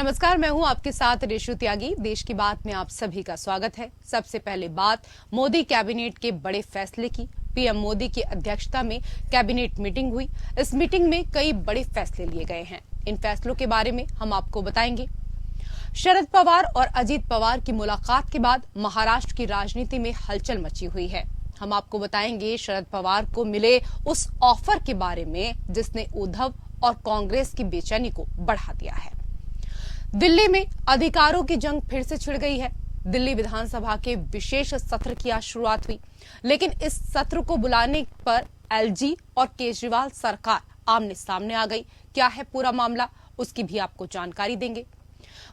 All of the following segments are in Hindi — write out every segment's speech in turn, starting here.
नमस्कार, मैं हूं आपके साथ रेशु त्यागी। देश की बात में आप सभी का स्वागत है। सबसे पहले बात मोदी कैबिनेट के बड़े फैसले की। पीएम मोदी की अध्यक्षता में कैबिनेट मीटिंग हुई। इस मीटिंग में कई बड़े फैसले लिए गए हैं। इन फैसलों के बारे में हम आपको बताएंगे। शरद पवार और अजीत पवार की मुलाकात के बाद महाराष्ट्र की राजनीति में हलचल मची हुई है। हम आपको बताएंगे शरद पवार को मिले उस ऑफर के बारे में जिसने उद्धव और कांग्रेस की बेचैनी को बढ़ा दिया है। दिल्ली में अधिकारों की जंग फिर से छिड़ गई है। दिल्ली विधानसभा के विशेष सत्र की आज शुरुआत हुई, लेकिन इस सत्र को बुलाने पर एलजी और केजरीवाल सरकार आमने सामने आ गई। क्या है पूरा मामला, उसकी भी आपको जानकारी देंगे।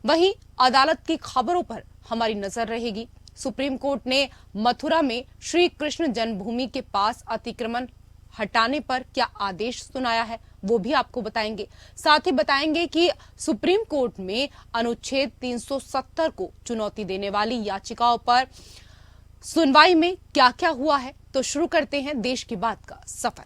वहीं अदालत की खबरों पर हमारी नजर रहेगी। सुप्रीम कोर्ट ने मथुरा में श्री कृष्ण जन्मभूमि के पास अतिक्रमण हटाने पर क्या आदेश सुनाया है, वो भी आपको बताएंगे। साथ ही बताएंगे कि सुप्रीम कोर्ट में अनुच्छेद 370 को चुनौती देने वाली याचिकाओं पर सुनवाई में क्या क्या हुआ है। तो शुरू करते हैं देश की बात का सफर।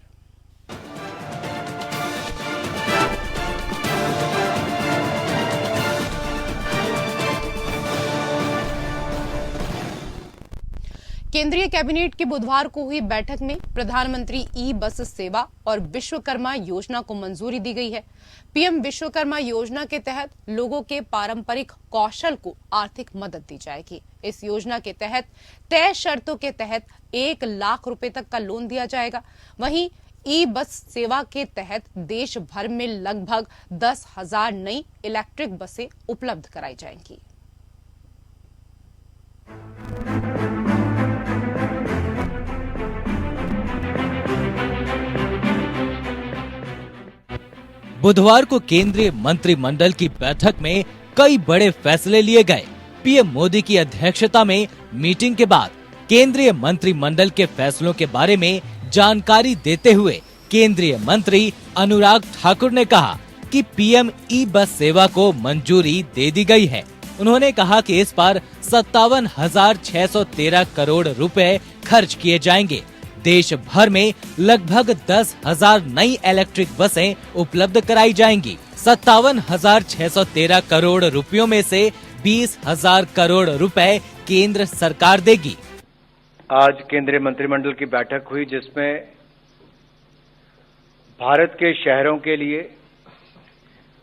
केंद्रीय कैबिनेट की बुधवार को हुई बैठक में प्रधानमंत्री ई बस सेवा और विश्वकर्मा योजना को मंजूरी दी गई है। पीएम विश्वकर्मा योजना के तहत लोगों के पारंपरिक कौशल को आर्थिक मदद दी जाएगी। इस योजना के तहत तय शर्तों के तहत 1 लाख रुपए तक का लोन दिया जाएगा। वहीं ई बस सेवा के तहत देश भर में लगभग 10,000 नई इलेक्ट्रिक बसें उपलब्ध कराई जाएंगी। बुधवार को केंद्रीय मंत्रिमंडल की बैठक में कई बड़े फैसले लिए गए। पीएम मोदी की अध्यक्षता में मीटिंग के बाद केंद्रीय मंत्रिमंडल के फैसलों के बारे में जानकारी देते हुए केंद्रीय मंत्री अनुराग ठाकुर ने कहा कि पीएम ई बस सेवा को मंजूरी दे दी गई है। उन्होंने कहा कि इस पर 57,613 करोड़ रुपए खर्च किए जाएंगे। देश भर में लगभग 10,000 नई इलेक्ट्रिक बसें उपलब्ध कराई जाएंगी। 57,613 करोड़ रुपयों में से 20,000 करोड़ रुपए केंद्र सरकार देगी। आज केंद्रीय मंत्रिमंडल की बैठक हुई जिसमें भारत के शहरों के लिए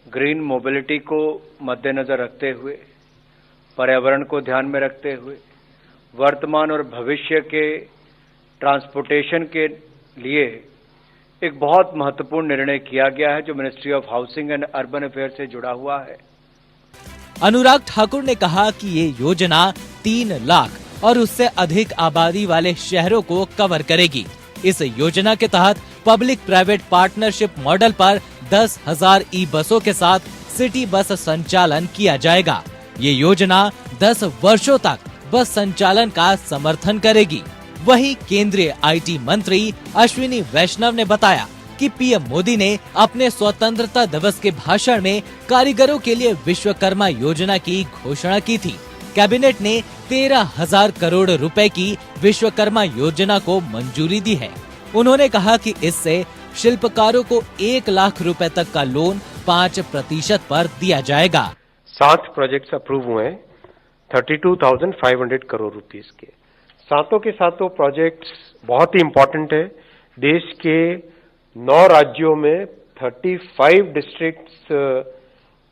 ग्रीन मोबिलिटी को मद्देनजर रखते हुए, पर्यावरण को ध्यान में रखते हुए, वर्तमान और भविष्य के ट्रांसपोर्टेशन के लिए एक बहुत महत्वपूर्ण निर्णय किया गया है जो ministry of housing and urban affair से जुड़ा हुआ है। अनुराग ठाकुर ने कहा कि ये योजना 3 लाख और उससे अधिक आबादी वाले शहरों को कवर करेगी। इस योजना के तहत पब्लिक प्राइवेट पार्टनरशिप मॉडल पर 10,000 ई बसों के साथ सिटी बस संचालन किया जाएगा। ये योजना 10 वर्षों तक बस संचालन का समर्थन करेगी। वहीं केंद्रीय आईटी मंत्री अश्विनी वैष्णव ने बताया कि पीएम मोदी ने अपने स्वतंत्रता दिवस के भाषण में कारीगरों के लिए विश्वकर्मा योजना की घोषणा की थी। कैबिनेट ने 13,000 करोड़ रुपए की विश्वकर्मा योजना को मंजूरी दी है। उन्होंने कहा कि इससे शिल्पकारों को 1 लाख रुपए तक का लोन 5% पर दिया जाएगा। 7 प्रोजेक्ट्स अप्रूव हुए हैं 32,500 करोड़ रुपीस के। सातों के सातों प्रोजेक्ट्स बहुत ही इम्पोर्टेंट है। देश के 9 राज्यों में 35 डिस्ट्रिक्ट्स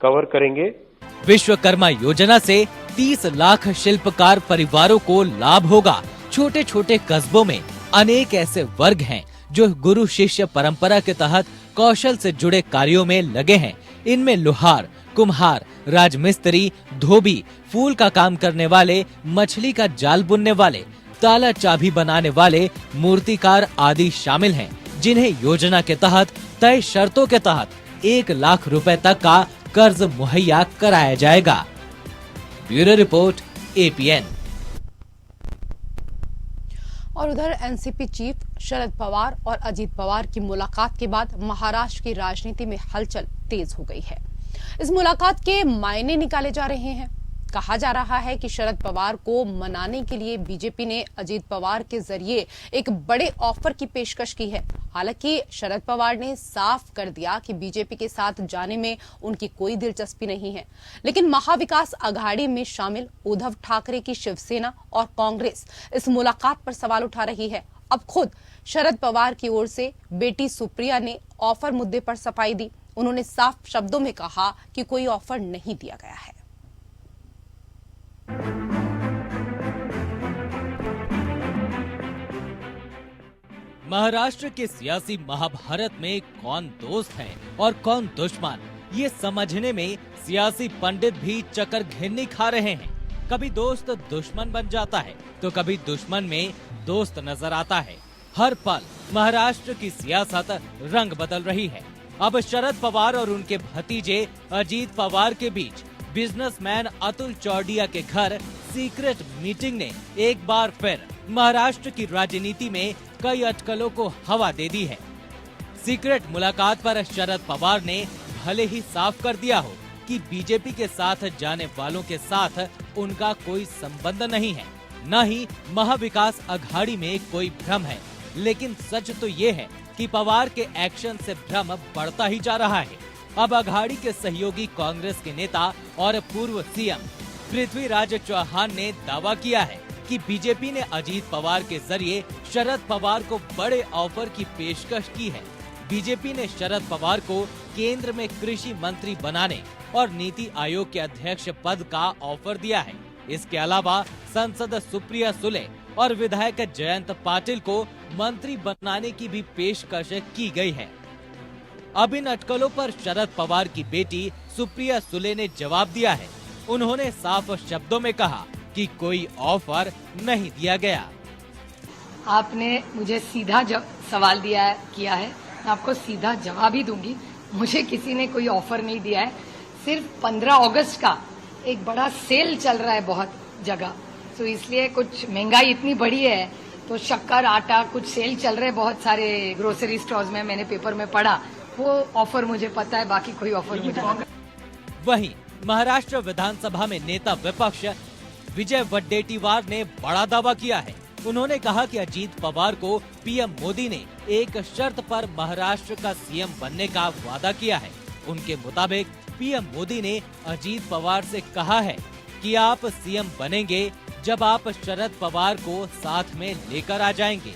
कवर करेंगे। विश्वकर्मा योजना से 30 लाख शिल्पकार परिवारों को लाभ होगा। छोटे छोटे कस्बों में अनेक ऐसे वर्ग हैं जो गुरु शिष्य परंपरा के तहत कौशल से जुड़े कार्यों में लगे हैं। इनमें लोहार, कुम्हार, राजमिस्त्री, धोबी, फूल का काम करने वाले, मछली का जाल बुनने वाले, ताला चाबी बनाने वाले, मूर्तिकार आदि शामिल हैं, जिन्हें योजना के तहत तय शर्तों के तहत 1 लाख रुपए तक का कर्ज मुहैया कराया जाएगा। Bureau report, APN. और उधर एनसीपी चीफ शरद पवार और अजीत पवार की मुलाकात के बाद महाराष्ट्र की राजनीति में हलचल तेज हो गई है। इस मुलाकात के मायने निकाले जा रहे हैं। कहा जा रहा है कि शरद पवार को मनाने के लिए बीजेपी ने अजीत पवार के जरिए एक बड़े ऑफर की पेशकश की है। हालांकि शरद पवार ने साफ कर दिया कि बीजेपी के साथ जाने में उनकी कोई दिलचस्पी नहीं है, लेकिन महाविकास अघाड़ी में शामिल उद्धव ठाकरे की शिवसेना और कांग्रेस इस मुलाकात पर सवाल उठा रही है। अब खुद शरद पवार की ओर से बेटी सुप्रिया ने ऑफर मुद्दे पर सफाई दी। उन्होंने साफ शब्दों में कहा कि कोई ऑफर नहीं दिया गया है। महाराष्ट्र के सियासी महाभारत में कौन दोस्त है और कौन दुश्मन, ये समझने में सियासी पंडित भी चक्कर घिन्नी खा रहे हैं। कभी दोस्त दुश्मन बन जाता है तो कभी दुश्मन में दोस्त नजर आता है। हर पल महाराष्ट्र की सियासत रंग बदल रही है। अब शरद पवार और उनके भतीजे अजीत पवार के बीच बिजनेसमैन अतुल चौड़िया के घर सीक्रेट मीटिंग ने एक बार फिर महाराष्ट्र की राजनीति में कई अटकलों को हवा दे दी है। सीक्रेट मुलाकात पर शरद पवार ने भले ही साफ कर दिया हो कि बीजेपी के साथ जाने वालों के साथ उनका कोई संबंध नहीं है, न ही महाविकास अघाड़ी में कोई भ्रम है, लेकिन सच तो ये है कि पवार के एक्शन से भ्रम बढ़ता ही जा रहा है। अब अघाड़ी के सहयोगी कांग्रेस के नेता और पूर्व सीएम पृथ्वीराज चौहान ने दावा किया है कि बीजेपी ने अजीत पवार के जरिए शरद पवार को बड़े ऑफर की पेशकश की है। बीजेपी ने शरद पवार को केंद्र में कृषि मंत्री बनाने और नीति आयोग के अध्यक्ष पद का ऑफर दिया है। इसके अलावा सांसद सुप्रिया सुले और विधायक जयंत पाटिल को मंत्री बनाने की भी पेशकश की गई है। अब इन अटकलों पर शरद पवार की बेटी सुप्रिया सुले ने जवाब दिया है। उन्होंने साफ शब्दों में कहा कि कोई ऑफर नहीं दिया गया। आपने मुझे सीधा सवाल किया है, मैं आपको सीधा जवाब ही दूंगी। मुझे किसी ने कोई ऑफर नहीं दिया है। सिर्फ 15 अगस्त का एक बड़ा सेल चल रहा है बहुत जगह, तो इसलिए कुछ महंगाई इतनी बढ़ी है तो शक्कर आटा कुछ सेल चल रहे बहुत सारे ग्रोसरी स्टोर्स में, मैंने पेपर में पढ़ा, वो ऑफर मुझे पता है, बाकी कोई ऑफर मुझे नहीं। वहीं महाराष्ट्र विधानसभा में नेता विपक्ष विजय वडेट्टीवार ने बड़ा दावा किया है। उन्होंने कहा कि अजीत पवार को पीएम मोदी ने एक शर्त पर महाराष्ट्र का सीएम बनने का वादा किया है। उनके मुताबिक पीएम मोदी ने अजीत पवार से कहा है कि आप सीएम बनेंगे जब आप शरद पवार को साथ में लेकर आ जाएंगे।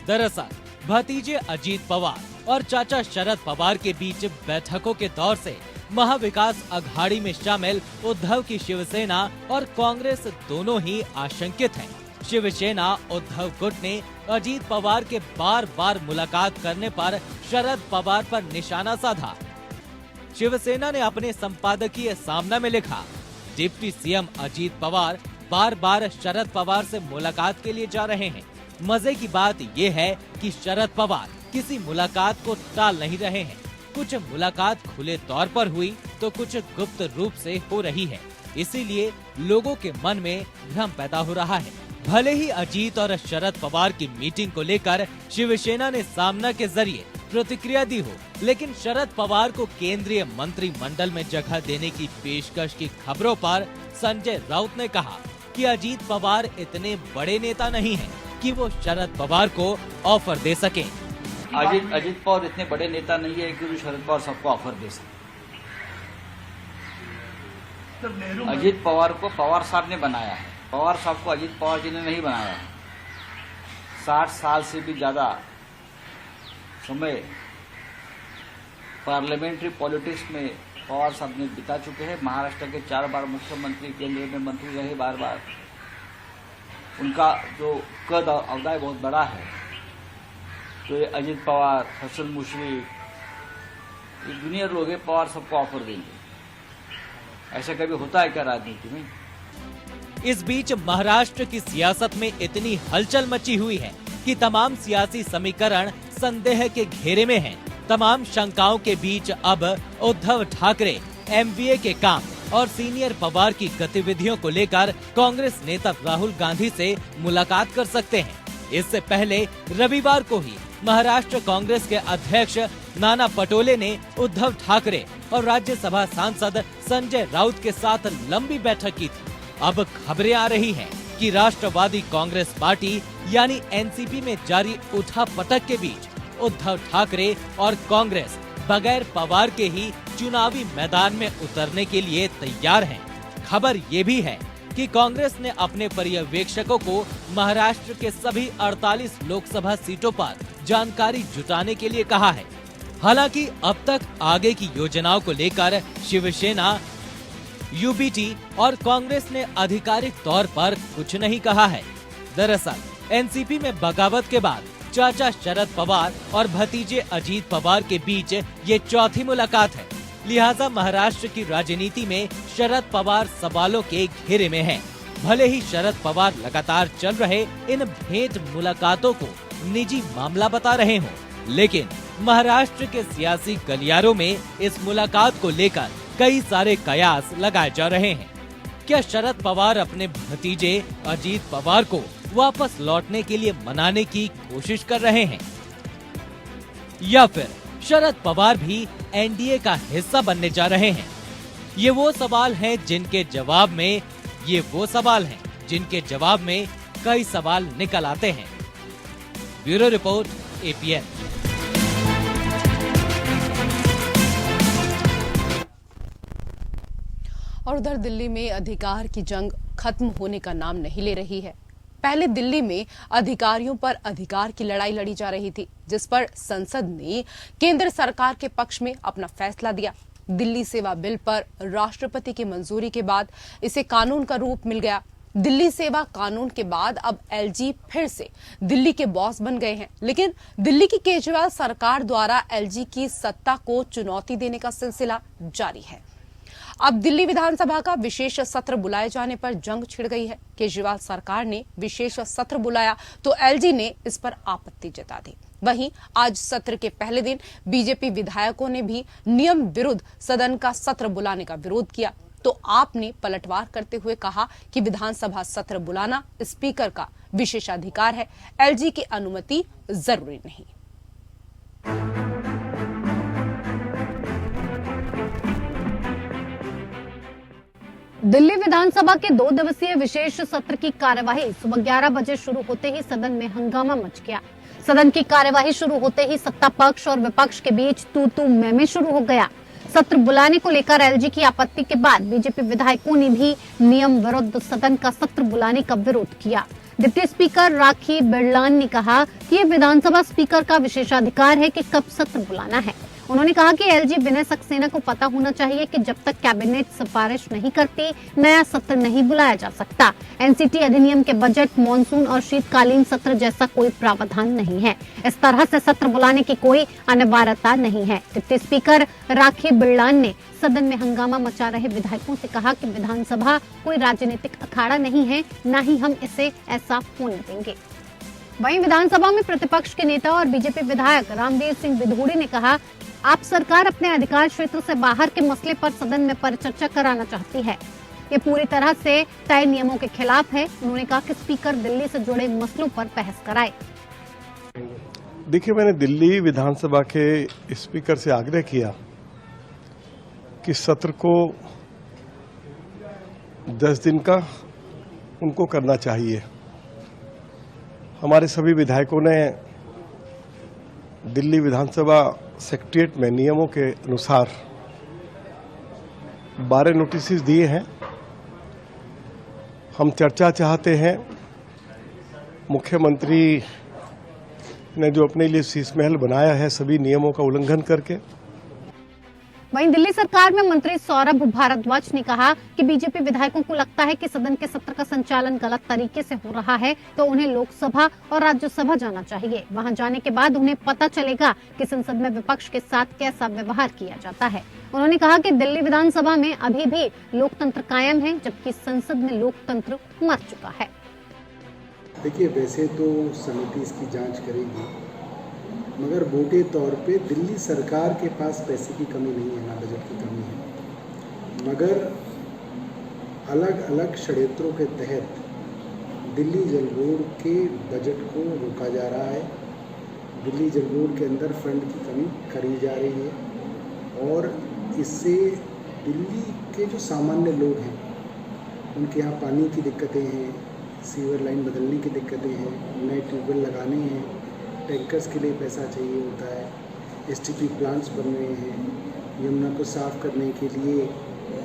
दरअसल भतीजे अजीत पवार और चाचा शरद पवार के बीच बैठकों के दौर से महाविकास अघाड़ी में शामिल उद्धव की शिवसेना और कांग्रेस दोनों ही आशंकित हैं। शिवसेना उद्धव गुट ने अजीत पवार के बार बार मुलाकात करने पर शरद पवार पर निशाना साधा। शिवसेना ने अपने संपादकीय सामना में लिखा, डिप्टी सीएम अजीत पवार बार बार शरद पवार से मुलाकात के लिए जा रहे हैं। मजे की बात ये है कि शरद पवार किसी मुलाकात को टाल नहीं रहे हैं। कुछ मुलाकात खुले तौर पर हुई तो कुछ गुप्त रूप से हो रही है, इसीलिए लोगों के मन में भ्रम पैदा हो रहा है। भले ही अजीत और शरद पवार की मीटिंग को लेकर शिवसेना ने सामना के जरिए प्रतिक्रिया दी हो, लेकिन शरद पवार को केंद्रीय मंत्रिमंडल में जगह देने की पेशकश की खबरों पर संजय राउत ने कहा कि अजीत पवार इतने बड़े नेता नहीं हैं कि वो शरद पवार को ऑफर दे सकें। अजीत पवार इतने बड़े नेता नहीं है कि शरद पवार सबको ऑफर दे सके। अजीत पवार को पवार साहब ने बनाया है, पवार साहब को अजीत पवार जी ने नहीं बनाया है। 60 साल से भी ज्यादा समय पार्लियामेंट्री पॉलिटिक्स में पवार साहब ने बिता चुके हैं। महाराष्ट्र के 4 बार मुख्यमंत्री, केंद्र में मंत्री रहे बार बार। उनका जो कद अवदाय बहुत बड़ा है। तो ये अजीत पवार, हसन मुश्रीफ, ये जूनियर लोग हैं, पवार सबको ऑफर देंगे। ऐसा कभी होता है क्या राजनीति में? इस बीच महाराष्ट्र की सियासत में इतनी हलचल मची हुई है कि तमाम सियासी समीकरण संदेह के घेरे में हैं। तमाम शंकाओं के बीच अब उद्धव ठाकरे एमवीए के काम और सीनियर पवार की गतिविधियों को लेकर कांग्रेस नेता राहुल गांधी से मुलाकात कर सकते हैं। इससे पहले रविवार को ही महाराष्ट्र कांग्रेस के अध्यक्ष नाना पटोले ने उद्धव ठाकरे और राज्यसभा सांसद संजय राउत के साथ लंबी बैठक की थी। अब खबरें आ रही हैं कि राष्ट्रवादी कांग्रेस पार्टी यानी एनसीपी में जारी उठापटक के बीच उद्धव ठाकरे और कांग्रेस बगैर पवार के ही चुनावी मैदान में उतरने के लिए तैयार हैं। खबर ये भी है कि कांग्रेस ने अपने पर्यवेक्षकों को महाराष्ट्र के सभी 48 लोकसभा सीटों पर जानकारी जुटाने के लिए कहा है। हालांकि अब तक आगे की योजनाओं को लेकर शिवसेना, यूबीटी और कांग्रेस ने आधिकारिक तौर पर कुछ नहीं कहा है। दरअसल एनसीपी में बगावत के बाद चाचा शरद पवार और भतीजे अजीत पवार के बीच ये चौथी मुलाकात है। लिहाजा महाराष्ट्र की राजनीति में शरद पवार सवालों के घेरे में हैं। भले ही शरद पवार लगातार चल रहे इन भेंट मुलाकातों को निजी मामला बता रहे हों, लेकिन महाराष्ट्र के सियासी गलियारों में इस मुलाकात को लेकर कई सारे कयास लगाए जा रहे हैं। क्या शरद पवार अपने भतीजे अजीत पवार को वापस लौटने के लिए मनाने की कोशिश कर रहे हैं, या फिर शरद पवार भी एनडीए का हिस्सा बनने जा रहे हैं? ये वो सवाल हैं जिनके जवाब में कई सवाल निकल आते हैं। Bureau report, APN. और उधर दिल्ली में अधिकार की जंग खत्म होने का नाम नहीं ले रही है। पहले दिल्ली में अधिकारियों पर अधिकार की लड़ाई लड़ी जा रही थी, जिस पर संसद ने केंद्र सरकार के पक्ष में अपना फैसला दिया। दिल्ली सेवा बिल पर राष्ट्रपति की मंजूरी के बाद इसे कानून का रूप मिल गया। दिल्ली सेवा कानून के बाद अब एलजी फिर से दिल्ली के बॉस बन गए हैं, लेकिन दिल्ली की केजरीवाल सरकार द्वारा एलजी की सत्ता को चुनौती देने का सिलसिला जारी है। अब दिल्ली विधानसभा का विशेष सत्र बुलाए जाने पर जंग छिड़ गई है। केजरीवाल सरकार ने विशेष सत्र बुलाया तो एलजी ने इस पर आपत्ति जता दी। वहीं आज सत्र के पहले दिन बीजेपी विधायकों ने भी नियम विरुद्ध सदन का सत्र बुलाने का विरोध किया, तो आप ने पलटवार करते हुए कहा कि विधानसभा सत्र बुलाना स्पीकर का विशेषाधिकार है, एलजी की अनुमति जरूरी नहीं। दिल्ली विधानसभा के 2 दिवसीय विशेष सत्र की कार्यवाही सुबह 11 बजे शुरू होते ही सदन में हंगामा मच गया। सदन की कार्यवाही शुरू होते ही सत्ता पक्ष और विपक्ष के बीच तू मैं शुरू हो गया। सत्र बुलाने को लेकर एलजी की आपत्ति के बाद बीजेपी विधायकों ने भी नियम विरुद्ध सदन का सत्र बुलाने का विरोध किया। डिप्टी स्पीकर राखी बिरलान ने कहा कि ये विधानसभा स्पीकर का विशेषाधिकार है कि कब सत्र बुलाना है। उन्होंने कहा कि एलजी विनय सक्सेना को पता होना चाहिए कि जब तक कैबिनेट सिफारिश नहीं करती नया सत्र नहीं बुलाया जा सकता। एनसीटी अधिनियम के बजट, मॉनसून और शीतकालीन सत्र जैसा कोई प्रावधान नहीं है। इस तरह से सत्र बुलाने की कोई अनिवार्यता नहीं है। डिप्टी स्पीकर राखी बिरलान ने सदन में हंगामा मचा रहे विधायकों से कहा कि विधानसभा कोई राजनीतिक अखाड़ा नहीं है, न ही हम इसे ऐसा होने देंगे। वहीं विधानसभा में प्रतिपक्ष के नेता और बीजेपी विधायक रामवीर सिंह बिधूड़ी ने कहा, आप सरकार अपने अधिकार क्षेत्र से बाहर के मसले पर सदन में परिचर्चा कराना चाहती है। ये पूरी तरह से तय नियमों के खिलाफ है। उन्होंने कहा कि स्पीकर दिल्ली से जुड़े मसलों पर बहस कराए। देखिए, मैंने दिल्ली विधानसभा के स्पीकर से आग्रह किया कि सत्र को 10 दिन का उनको करना चाहिए। हमारे सभी विधायकों ने दिल्ली विधानसभा सेक्रेटेरिएट में नियमों के अनुसार 12 नोटिस दिए हैं। हम चर्चा चाहते हैं। मुख्यमंत्री ने जो अपने लिए शीश महल बनाया है सभी नियमों का उल्लंघन करके। वहीं दिल्ली सरकार में मंत्री सौरभ भारद्वाज ने कहा कि बीजेपी विधायकों को लगता है कि सदन के सत्र का संचालन गलत तरीके से हो रहा है, तो उन्हें लोकसभा और राज्यसभा जाना चाहिए। वहां जाने के बाद उन्हें पता चलेगा कि संसद में विपक्ष के साथ कैसा व्यवहार किया जाता है। उन्होंने कहा कि दिल्ली विधानसभा में अभी भी लोकतंत्र कायम है, जबकि संसद में लोकतंत्र मर चुका है। देखिए, वैसे तो समिति इसकी जांच करेगी, मगर मोटे तौर पे दिल्ली सरकार के पास पैसे की कमी नहीं है, ना बजट की कमी है, मगर अलग अलग षड्यंत्रों के तहत दिल्ली जल बोर्ड के बजट को रोका जा रहा है। दिल्ली जल बोर्ड के अंदर फंड की कमी करी जा रही है और इससे दिल्ली के जो सामान्य लोग हैं उनके यहाँ पानी की दिक्कतें हैं, सीवर लाइन बदलने की दिक्कतें हैं, नए ट्यूबवेल लगाने हैं, टैंकर्स के लिए पैसा चाहिए होता है, एसटीपी प्लांट्स बन रहे हैं, यमुना को साफ करने के लिए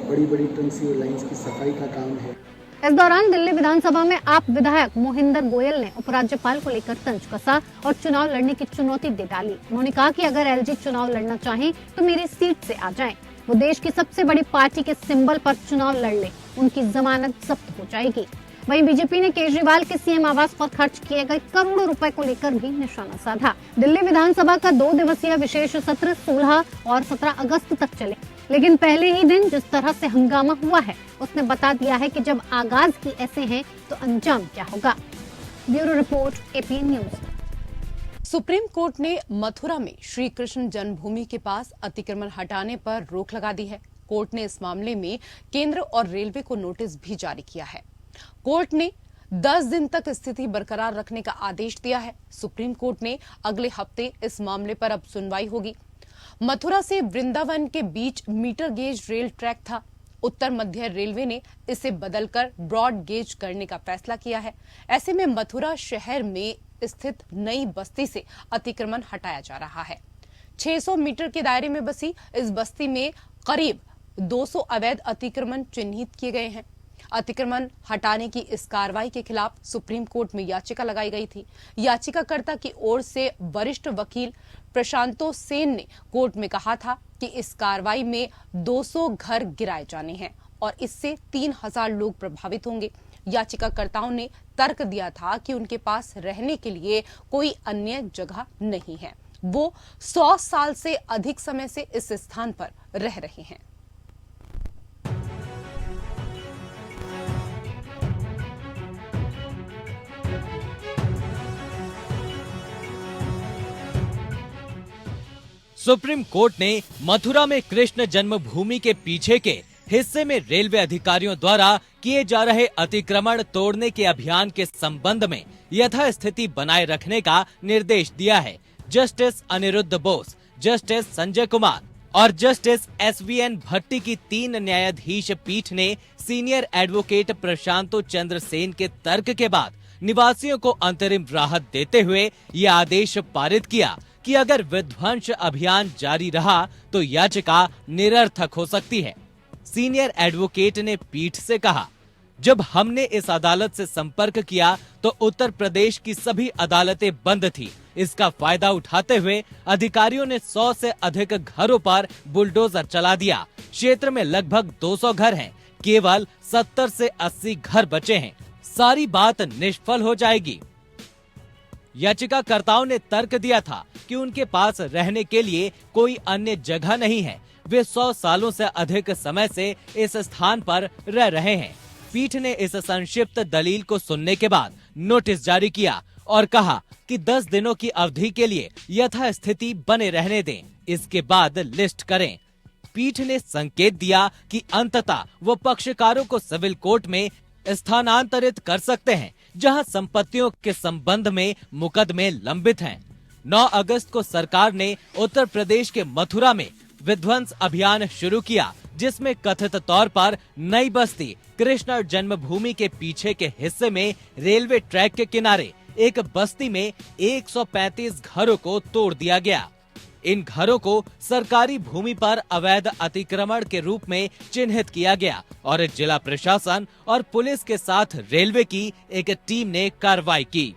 बड़ी बड़ी ट्रंक सीवर लाइन्स की सफाई का काम है। इस दौरान दिल्ली विधानसभा में आप विधायक मोहिंदर गोयल ने उपराज्यपाल को लेकर तंज कसा और चुनाव लड़ने की चुनौती दे डाली। उन्होंने कहा कि अगर एलजी चुनाव लड़ना चाहे तो मेरी सीट से आ जाएं। वो देश की सबसे बड़ी पार्टी के सिंबल पर चुनाव लड़ ले, उनकी जमानत जब्त हो जाएगी। वहीं बीजेपी ने केजरीवाल के सीएम आवास पर खर्च किए गए करोड़ों रुपए को लेकर भी निशाना साधा। दिल्ली विधानसभा का 2 दिवसीय विशेष सत्र 16 और 17 अगस्त तक चले, लेकिन पहले ही दिन जिस तरह से हंगामा हुआ है उसने बता दिया है कि जब आगाज ही ऐसे हैं तो अंजाम क्या होगा। Bureau report, APN news. Supreme court ने मथुरा में श्री कृष्ण जन्मभूमि के पास अतिक्रमण हटाने पर रोक लगा दी है। कोर्ट ने इस मामले में केंद्र और रेलवे को नोटिस भी जारी किया है। कोर्ट ने 10 दिन तक स्थिति बरकरार रखने का आदेश दिया है। सुप्रीम कोर्ट ने अगले हफ्ते इस मामले पर अब सुनवाई होगी। मथुरा से वृंदावन के बीच मीटर गेज रेल ट्रैक था। उत्तर मध्य रेलवे ने इसे बदलकर ब्रॉड गेज करने का फैसला किया है। ऐसे में मथुरा शहर में स्थित नई बस्ती से अतिक्रमण हटाया जा रहा है। 600 मीटर के दायरे में बसी इस बस्ती में करीब 200 अवैध अतिक्रमण चिन्हित किए गए हैं। अतिक्रमण हटाने की इस कार्रवाई के खिलाफ सुप्रीम कोर्ट में याचिका लगाई गई थी। याचिकाकर्ता की ओर से वरिष्ठ वकील प्रशांतो सेन ने कोर्ट में कहा था कि इस कार्रवाई में 200 घर गिराए जाने हैं और इससे 3000 लोग प्रभावित होंगे। याचिकाकर्ताओं ने तर्क दिया था कि उनके पास रहने के लिए कोई अन्य जगह नहीं है। वो 100 साल से अधिक समय से इस स्थान पर रह रहे हैं। सुप्रीम कोर्ट ने मथुरा में कृष्ण जन्मभूमि के पीछे के हिस्से में रेलवे अधिकारियों द्वारा किए जा रहे अतिक्रमण तोड़ने के अभियान के संबंध में यथास्थिति बनाए रखने का निर्देश दिया है। जस्टिस अनिरुद्ध बोस, जस्टिस संजय कुमार और जस्टिस SVN भट्टी की 3 न्यायाधीश पीठ ने सीनियर एडवोकेट प्रशांतो चंद्र सेन के तर्क के बाद निवासियों को अंतरिम राहत देते हुए ये आदेश पारित किया कि अगर विध्वंस अभियान जारी रहा तो याचिका निरर्थक हो सकती है। सीनियर एडवोकेट ने पीठ से कहा, जब हमने इस अदालत से संपर्क किया तो उत्तर प्रदेश की सभी अदालतें बंद थी। इसका फायदा उठाते हुए अधिकारियों ने 100 से अधिक घरों पर बुलडोजर चला दिया। क्षेत्र में लगभग 200 घर हैं, केवल 70 से 80 घर बचे हैं। सारी बात निष्फल हो जाएगी। याचिकाकर्ताओं ने तर्क दिया था कि उनके पास रहने के लिए कोई अन्य जगह नहीं है। वे 100 सालों से अधिक समय से इस स्थान पर रह रहे हैं। पीठ ने इस संक्षिप्त दलील को सुनने के बाद नोटिस जारी किया और कहा कि 10 दिनों की अवधि के लिए यथास्थिति बने रहने दें, इसके बाद लिस्ट करें। पीठ ने संकेत दिया कि अंततः वो पक्षकारों को सिविल कोर्ट में स्थानांतरित कर सकते हैं, जहां संपत्तियों के संबंध में मुकदमे लंबित हैं। 9 अगस्त को सरकार ने उत्तर प्रदेश के मथुरा में विध्वंस अभियान शुरू किया, जिसमें कथित तौर पर नई बस्ती कृष्ण जन्मभूमि के पीछे के हिस्से में रेलवे ट्रैक के किनारे एक बस्ती में 135 घरों को तोड़ दिया गया। इन घरों को सरकारी भूमि पर अवैध अतिक्रमण के रूप में चिन्हित किया गया और जिला प्रशासन और पुलिस के साथ रेलवे की एक टीम ने कार्रवाई की।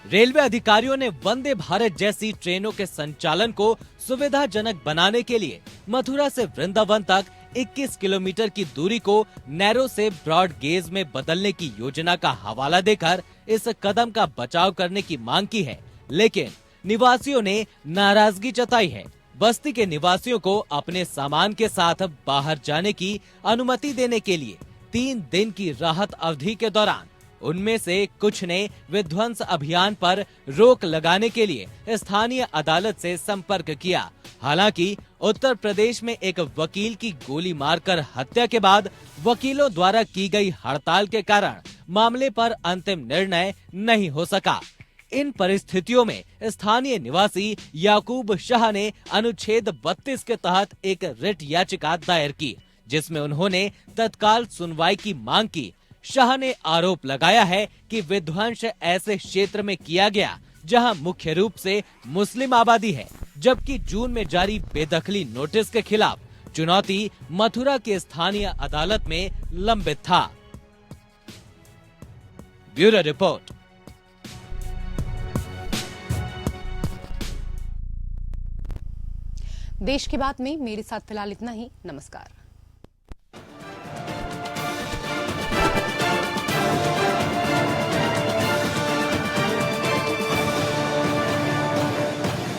रेलवे अधिकारियों ने वंदे भारत जैसी ट्रेनों के संचालन को सुविधाजनक बनाने के लिए मथुरा से वृंदावन तक 21 किलोमीटर की दूरी को नैरो से ब्रॉड गेज में बदलने की योजना का हवाला देकर इस कदम का बचाव करने की मांग की है, लेकिन निवासियों ने नाराजगी जताई है। बस्ती के निवासियों को अपने सामान के साथ बाहर जाने की अनुमति देने के लिए 3 दिन की राहत अवधि के दौरान उनमें से कुछ ने विध्वंस अभियान पर रोक लगाने के लिए स्थानीय अदालत से संपर्क किया। हालांकि उत्तर प्रदेश में एक वकील की गोली मारकर हत्या के बाद वकीलों द्वारा की गई हड़ताल के कारण मामले पर अंतिम निर्णय नहीं हो सका। इन परिस्थितियों में स्थानीय निवासी याकूब शाह ने अनुच्छेद 32 के तहत एक रिट याचिका दायर की, जिसमें उन्होंने तत्काल सुनवाई की मांग की। शाह ने आरोप लगाया है कि विध्वंस ऐसे क्षेत्र में किया गया जहां मुख्य रूप से मुस्लिम आबादी है, जबकि जून में जारी बेदखली नोटिस के खिलाफ चुनौती मथुरा की स्थानीय अदालत में लंबित था। Bureau report. देश की बात में मेरे साथ फिलहाल इतना ही। नमस्कार।